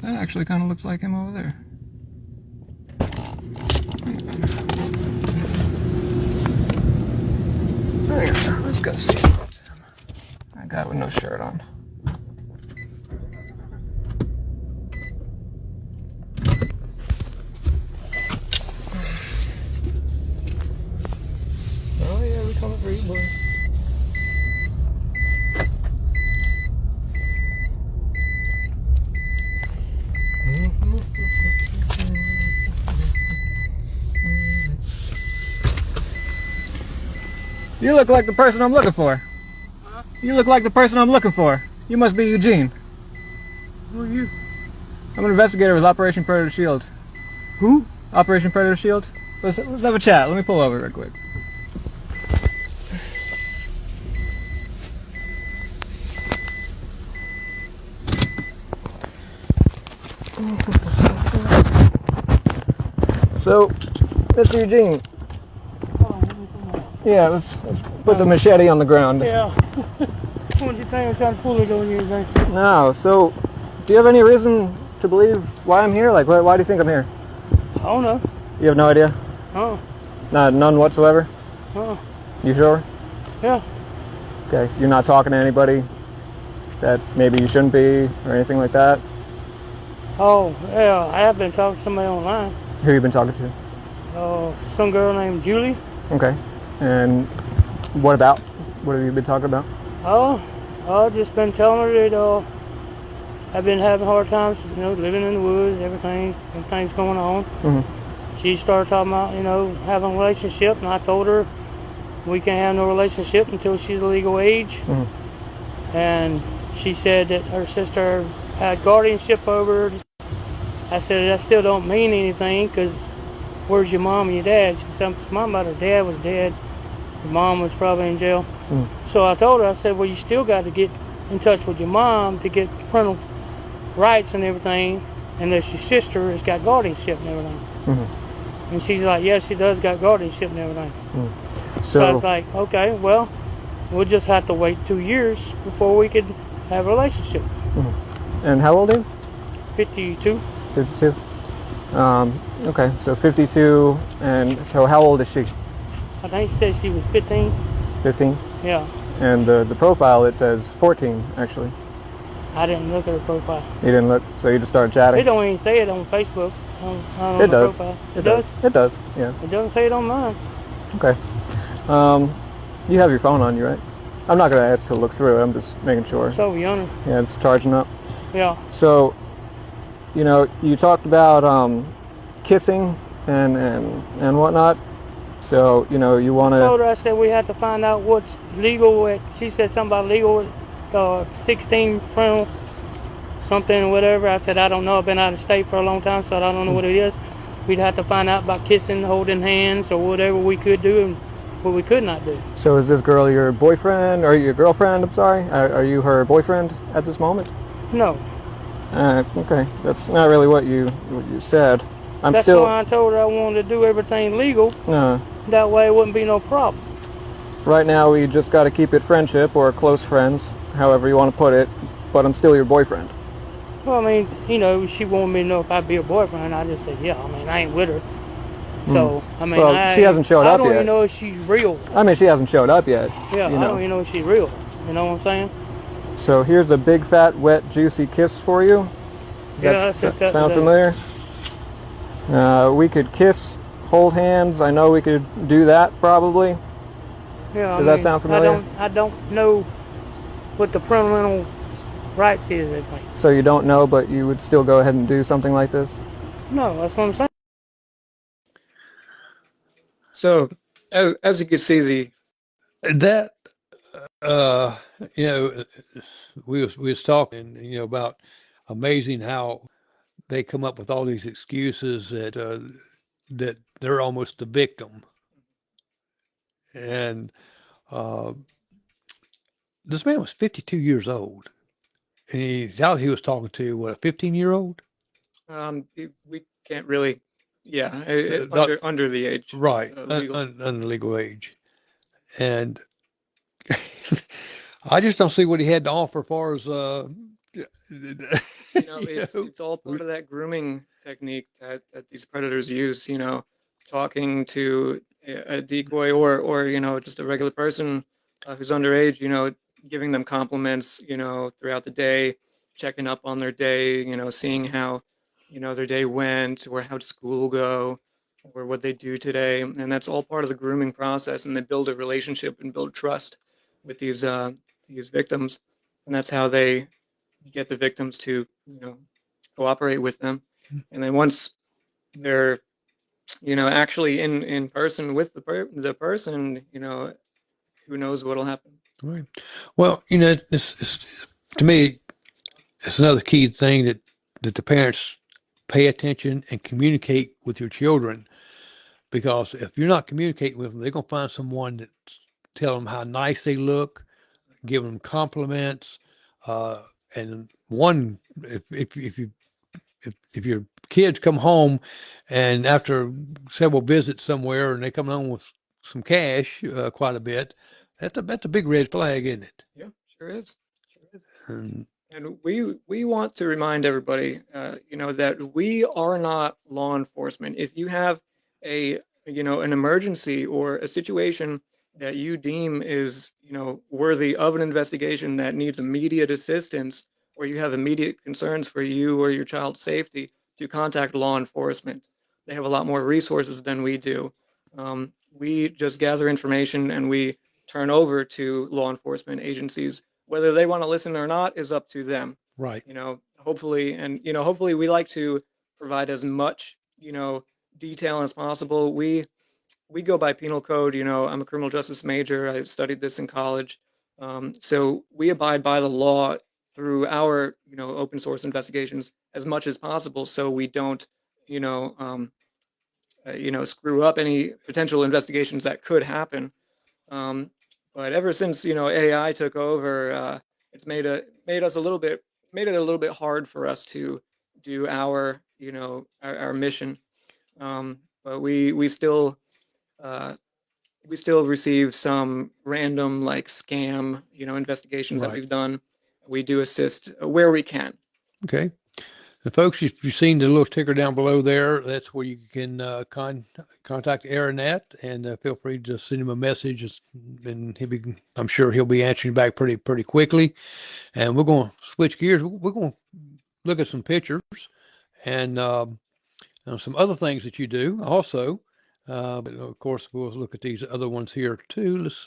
That actually kind of looks like him over there. There, let's go see him. That guy with no shirt on. Oh yeah, we coming for you, boy. You look like the person I'm looking for. Huh? You look like the person I'm looking for. You must be Eugene. Who are you? I'm an investigator with Operation Predator Shield. Who? Operation Predator Shield. Let's have a chat. Let me pull over real quick. So, Mr. Eugene. Yeah, let's put the machete on the ground. Yeah. What did you think I was trying to pull it on you? No, so, do you have any reason to believe why I'm here? Like, why do you think I'm here? I don't know. You have no idea? Oh. None whatsoever? Oh. You sure? Yeah. Okay, you're not talking to anybody that maybe you shouldn't be, or anything like that? Oh, yeah, I have been talking to somebody online. Who you been talking to? Oh, some girl named Julie. Okay, and what about? What have you been talking about? Oh, I've just been telling her that I've been having hard times, living in the woods, everything's going on. Mm-hmm. She started talking about, having a relationship, and I told her we can't have no relationship until she's of legal age. Mm-hmm. And she said that her sister had guardianship over her. I said, that still don't mean anything, because where's your mom and your dad? She said, my mother, dad was dead. Your mom was probably in jail. Mm-hmm. So I told her, I said, well, you still got to get in touch with your mom to get parental rights and everything. unless your sister has got guardianship and everything. Mm-hmm. And she's like, yes, she does got guardianship and everything. Mm. So I was like, okay, well, we'll just have to wait 2 years before we could have a relationship. Mm-hmm. And how old are you? 52. 52. Okay, so 52, and so how old is she? I think she said she was 15. 15. Yeah. And the profile, it says 14 actually. I didn't look at her profile. You didn't look, so you just started chatting. It don't even say it on Facebook. On It the does. Profile. It does. It does. Yeah. It doesn't say it on mine. Okay. You have your phone on you, right? I'm not gonna ask to look through it. I'm just making sure. So young. Yeah, it's charging up. Yeah. So, you talked about kissing and whatnot. So, you want I told to. her, I said we had to find out what's legal at, she said something about legal at 16 from something or whatever. I said, I don't know. I've been out of state for a long time, so I don't know what it is. We'd have to find out about kissing, holding hands, or whatever we could do and what we could not do. So, is this girl your boyfriend or your girlfriend? I'm sorry. Are you her boyfriend at this moment? No. Okay, that's not really what you said. That's why I told her I wanted to do everything legal. That way it wouldn't be no problem. Right now, we just got to keep it friendship or close friends, however you want to put it. But I'm still your boyfriend. Well, I mean, she wanted me to know if I'd be her boyfriend. I just said, yeah. I mean, I ain't with her. So, I mean, well, she hasn't showed up I don't yet. even know if she's real. I mean, she hasn't showed up yet. Yeah, I don't even know if she's real. You know what I'm saying? So here's a big, fat, wet, juicy kiss for you. Does that sound familiar? We could kiss, hold hands. I know we could do that probably. Yeah, Does that sound familiar? I don't know what the parental rights is. I think. So you don't know, but you would still go ahead and do something like this? No, that's what I'm saying. So as you can see, That we was talking, about amazing how they come up with all these excuses that they're almost the victim. And this man was 52 years old, and he was talking to what, a 15-year-old? we can't really, Not- under the age, Right, legal. under legal age. And I just don't see what he had to offer as far as It's all part of that grooming technique that these predators use. Talking to a decoy or just a regular person who's underage. Giving them compliments. Throughout the day, checking up on their day. Seeing how their day went, or how'd school go, or what they do today, and that's all part of the grooming process. And they build a relationship and build trust with these victims, and that's how they get the victims to cooperate with them. And then once they're actually in person with the person, who knows what'll happen. Right. Well, it's to me, it's another key thing that the parents pay attention and communicate with your children, because if you're not communicating with them, they're gonna find someone that tell them how nice they look, give them compliments, and one if your kids come home and after several visits somewhere and they come home with some cash, quite a bit, that's a big red flag, isn't it? Yeah, sure is. And And we want to remind everybody, that we are not law enforcement. If you have an emergency or a situation that you deem is, worthy of an investigation that needs immediate assistance, or you have immediate concerns for you or your child's safety, to contact law enforcement. They have a lot more resources than we do. We just gather information and we turn over to law enforcement agencies. Whether they want to listen or not is up to them. right. Hopefully we like to provide as much, detail as possible. We go by penal code. I'm a criminal justice major. I studied this in college. So we abide by the law through our, open source investigations as much as possible, so we don't, screw up any potential investigations that could happen. But ever since AI took over, it's made it a little bit hard for us to do our, our mission. But we still receive some random like scam, investigations that Right. we've done. We do assist where we can. Okay. And folks, if you've seen the little ticker down below there, that's where you can contact Aaron at, and feel free to send him a message. And I'm sure he'll be answering back pretty quickly. And we're going to switch gears. We're going to look at some pictures and some other things that you do also. But of course, we'll look at these other ones here too. Let's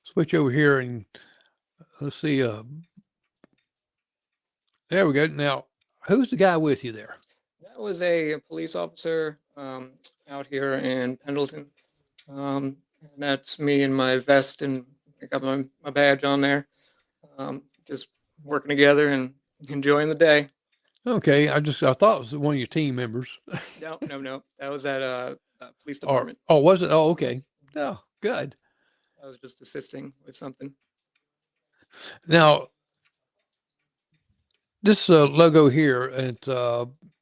switch over here and let's see. There we go. Now, who's the guy with you there? That was a police officer out here in Pendleton. And that's me in my vest, and I got my badge on there. Just working together and enjoying the day. Okay, I thought it was one of your team members. No. That was at a police department. Oh, was it? Oh, okay. Oh, good. I was just assisting with something. Now, this logo here, and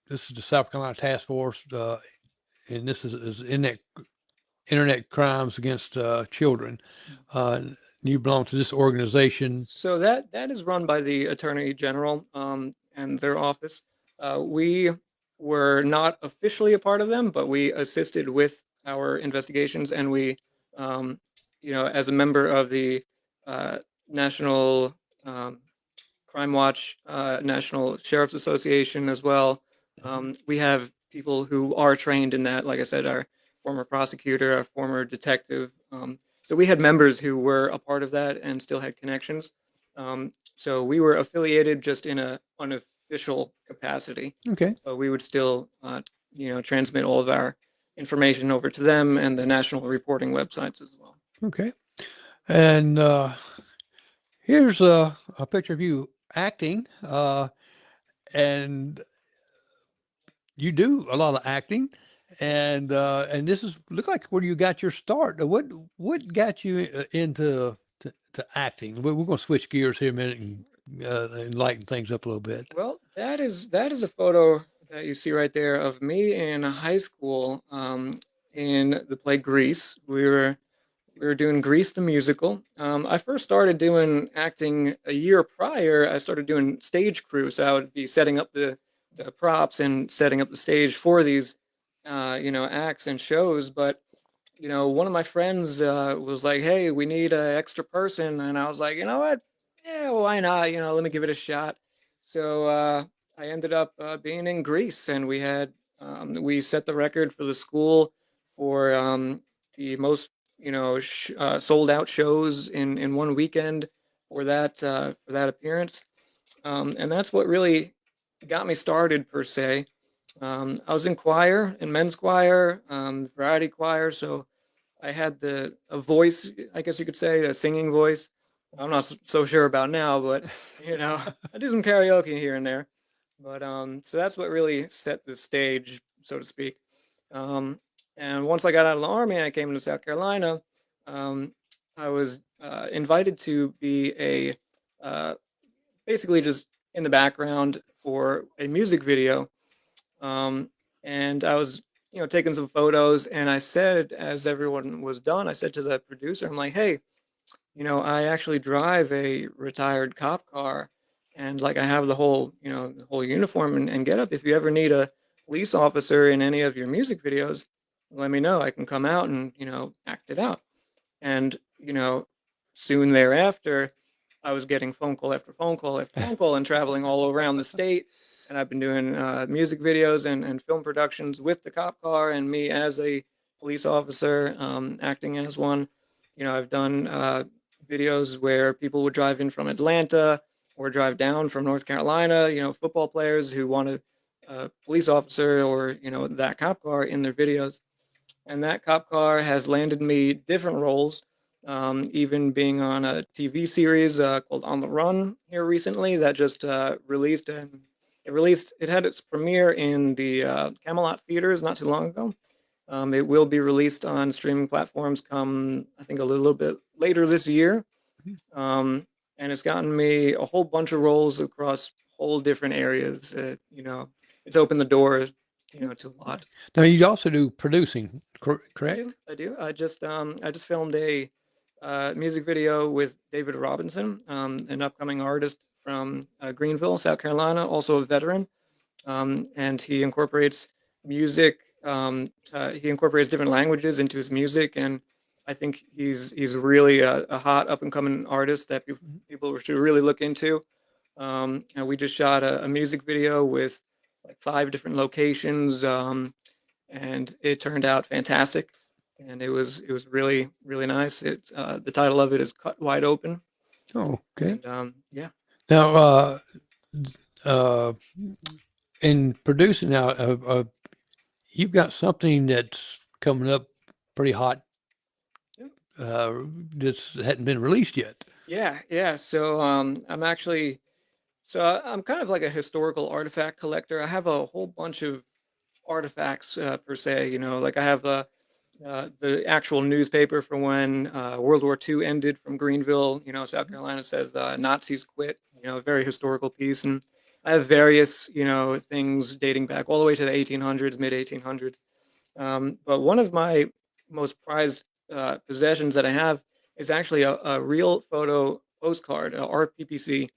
this is the South Carolina Task Force, and this is internet crimes against children. You belong to this organization. So that is run by the Attorney General and their office. We were not officially a part of them, but we assisted with our investigations, and we, as a member of the National Crime Watch, National Sheriff's Association as well. We have people who are trained in that. Like I said, our former prosecutor, our former detective. So we had members who were a part of that and still had connections. So we were affiliated just in an unofficial capacity. Okay. But we would still, transmit all of our information over to them and the national reporting websites as well. Okay. And here's a picture of you acting, and you do a lot of acting, and this look like where you got your start. What got you into acting? We're going to switch gears here a minute and lighten things up a little bit. Well, that is a photo that you see right there of me in high school in the play Grease. We were doing Grease the musical. I first started doing acting a year prior. I started doing stage crew, so I would be setting up the props and setting up the stage for these, acts and shows. But one of my friends was like, "Hey, we need an extra person," and I was like, "You know what? Yeah, why not? Let me give it a shot." So I ended up being in Grease, and we set the record for the school for the most sold out shows in one weekend for that appearance, and that's what really got me started per se. I was in choir, in men's choir, variety choir, so I had a voice, I guess you could say, a singing voice. I'm not so sure about now, but I do some karaoke here and there. But so that's what really set the stage, so to speak. And once I got out of the Army and I came to South Carolina, I was invited to be basically just in the background for a music video. And I was, taking some photos, and I said, as everyone was done, I said to the producer, I'm like, "Hey, I actually drive a retired cop car, and like I have the whole uniform and get up. If you ever need a police officer in any of your music videos, let me know. I can come out and, act it out." And, soon thereafter, I was getting phone call after phone call after phone call and traveling all around the state. And I've been doing music videos and film productions with the cop car and me as a police officer, acting as one. I've done videos where people would drive in from Atlanta or drive down from North Carolina, football players who want a police officer or, that cop car in their videos. And that cop car has landed me different roles, even being on a TV series called On the Run here recently that just released. And it had its premiere in the Camelot theaters not too long ago. It will be released on streaming platforms come, I think, a little bit later this year. And it's gotten me a whole bunch of roles across whole different areas. You know, it's opened the door, you know, to a lot. Now you also do producing, correct? I do. I just filmed a music video with David Robinson, an upcoming artist from Greenville, South Carolina, also a veteran. And he incorporates music. He incorporates different languages into his music, and I think he's really a hot up and coming artist that people should really look into. And we just shot a music video with like 5 different locations, and it turned out fantastic. And it was really nice. It the title of it is "Cut Wide Open." Oh, okay. And, yeah. Now, in producing now, you've got something that's coming up pretty hot. That's hadn't been released yet. Yeah. So I'm kind of like a historical artifact collector. I have a whole bunch of artifacts per se. You know, like I have the actual newspaper from when World War II ended from Greenville. You know, South Carolina says Nazis quit. You know, a very historical piece, and I have various, you know, things dating back all the way to the 1800s, mid 1800s. But one of my most prized possessions that I have is actually a real photo postcard, a RPPC,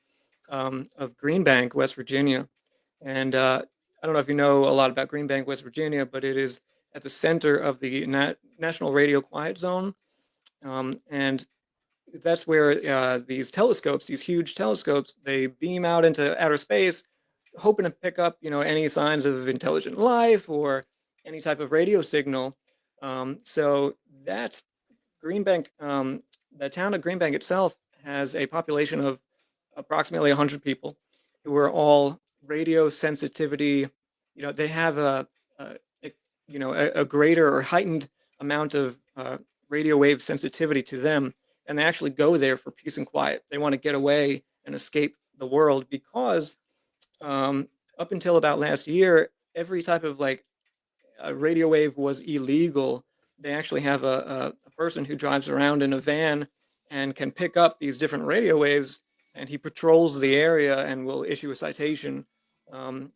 of Greenbank, West Virginia. And I don't know if you know a lot about Greenbank, West Virginia, but it is at the center of the National Radio Quiet Zone. And that's where these telescopes, these huge telescopes, they beam out into outer space, hoping to pick up, you know, any signs of intelligent life or any type of radio signal. So that's Greenbank. The town of Greenbank itself has a population of approximately 100 people who are all radio sensitivity. You know, they have a greater or heightened amount of radio wave sensitivity to them, and they actually go there for peace and quiet. They want to get away and escape the world because up until about last year, every type of like radio wave was illegal. They actually have a person who drives around in a van and can pick up these different radio waves, and he patrols the area and will issue a citation,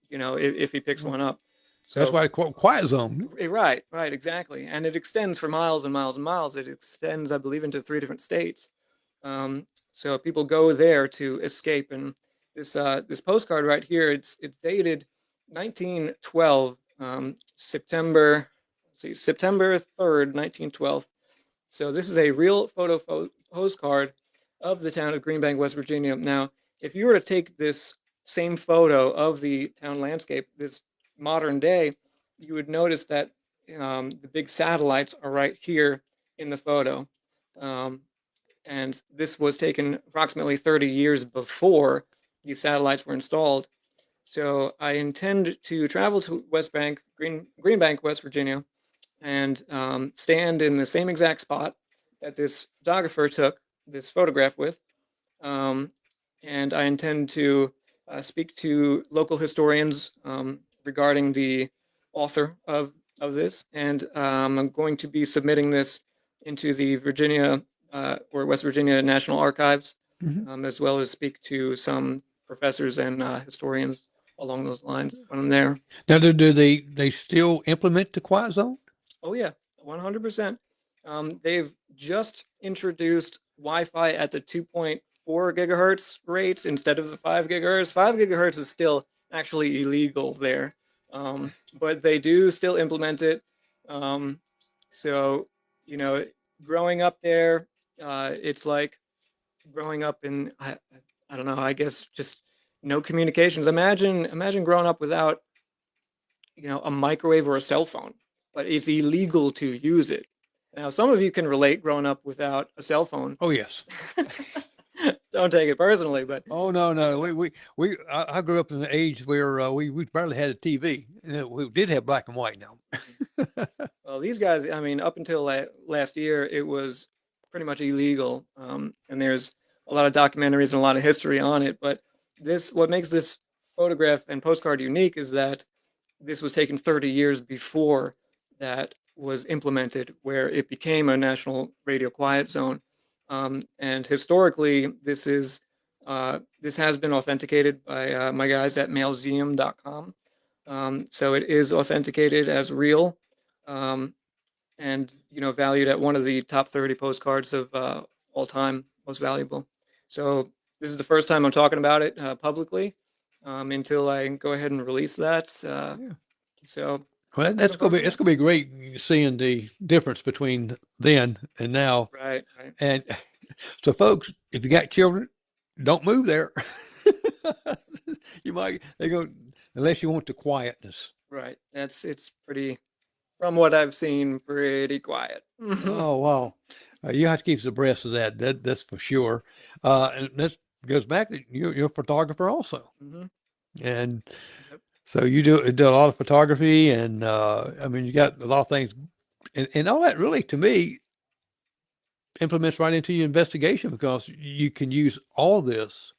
you know, if he picks one up. So that's why I call it quiet zone. Right, exactly. And it extends for miles and miles and miles. It extends, I believe, into 3 different states. So people go there to escape. And this postcard right here, it's dated 1912, September 3rd, 1912. So this is a real photo postcard of the town of Greenbank, West Virginia. Now, if you were to take this same photo of the town landscape, this modern day, you would notice that the big satellites are right here in the photo. And this was taken approximately 30 years before these satellites were installed. So I intend to travel to Greenbank, West Virginia, and stand in the same exact spot that this photographer took this photograph with. And I intend to speak to local historians regarding the author of this. And I'm going to be submitting this into the Virginia or West Virginia National Archives, as well as speak to some professors and historians along those lines when I'm there. Now, do they still implement the quiet zone? Oh yeah, 100%. They've just introduced Wi-Fi at the 2.4 gigahertz rates instead of the 5 gigahertz. 5 gigahertz is still actually illegal there, but they do still implement it. So, you know, growing up there, it's like growing up in, I don't know, I guess just no communications. Imagine growing up without, you know, a microwave or a cell phone, but it's illegal to use it. Now, some of you can relate growing up without a cell phone. Oh yes. Don't take it personally, but oh no. I grew up in the age where we barely had a TV. We did have black and white now. Well, these guys, I mean, up until last year, it was pretty much illegal. And there's a lot of documentaries and a lot of history on it. But what makes this photograph and postcard unique is that this was taken 30 years before that was implemented, where it became a national radio quiet zone. And historically, this is This has been authenticated by my guys at mailseum.com. So it is authenticated as real, and valued at one of the top 30 postcards of all time most valuable. So this is the first time I'm talking about it publicly, until I go ahead and release that. Yeah. So Well, looking forward to it's gonna be great seeing the difference between then and now. Right, right, And so, folks, if you got children, don't move there. They go unless you want the quietness. right. It's pretty, from what I've seen, pretty quiet. Oh wow, you have to keep abreast of that. That's for sure. And that goes back to you're a photographer also, Mhm. and Yep. so you do a lot of photography, and I mean you got a lot of things, and all that really to me implements right into your investigation because you can use all this,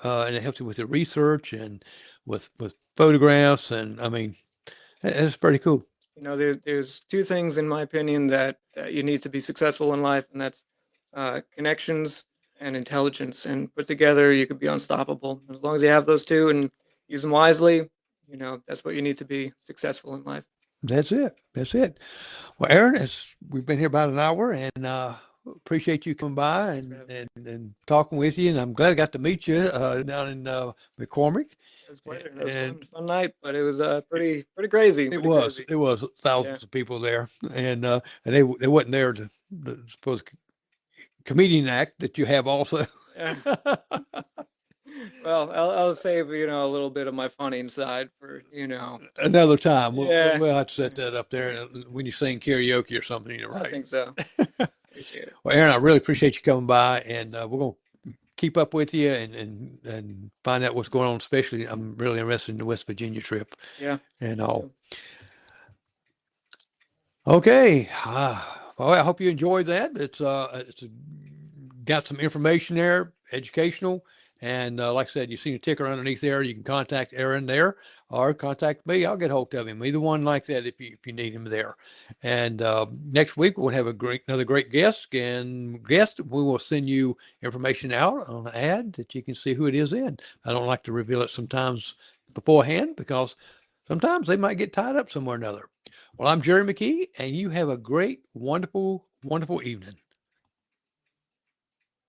and it helps you with the research and with photographs, and I mean it's pretty cool. There's two things in my opinion that you need to be successful in life, and that's connections and intelligence. And put together, you could be unstoppable. As long as you have those two and use them wisely, that's what you need to be successful in life. That's it. That's it. Well, Aaron, we've been here about an hour, and appreciate you coming by and talking with you. And I'm glad I got to meet you down in McCormick. It was a pleasure. It was And fun night, but it was pretty crazy. it Pretty was crazy. it was thousands of people there, and they wasn't there to suppose comedian act that you have also. Yeah. Well, I'll save a little bit of my funny inside for Another time. Yeah. We'll have to set that up there when you sing karaoke or something. You're I right. think so. Appreciate it. Well, Aaron, I really appreciate you coming by, and we're going to keep up with you and find out what's going on. Especially, I'm really interested in the West Virginia trip Yeah. and all. Okay. Well, I hope you enjoyed that. It's got some information there, educational. And like I said, you see the ticker underneath there. You can contact Aaron there or contact me. I'll get hold of him. Either one like that if you need him there. And next week we'll have another great guest. And we will send you information out on an ad that you can see who it is in. I don't like to reveal it sometimes beforehand because sometimes they might get tied up somewhere or another. Well, I'm Jerry McKee, and you have a great, wonderful, wonderful evening.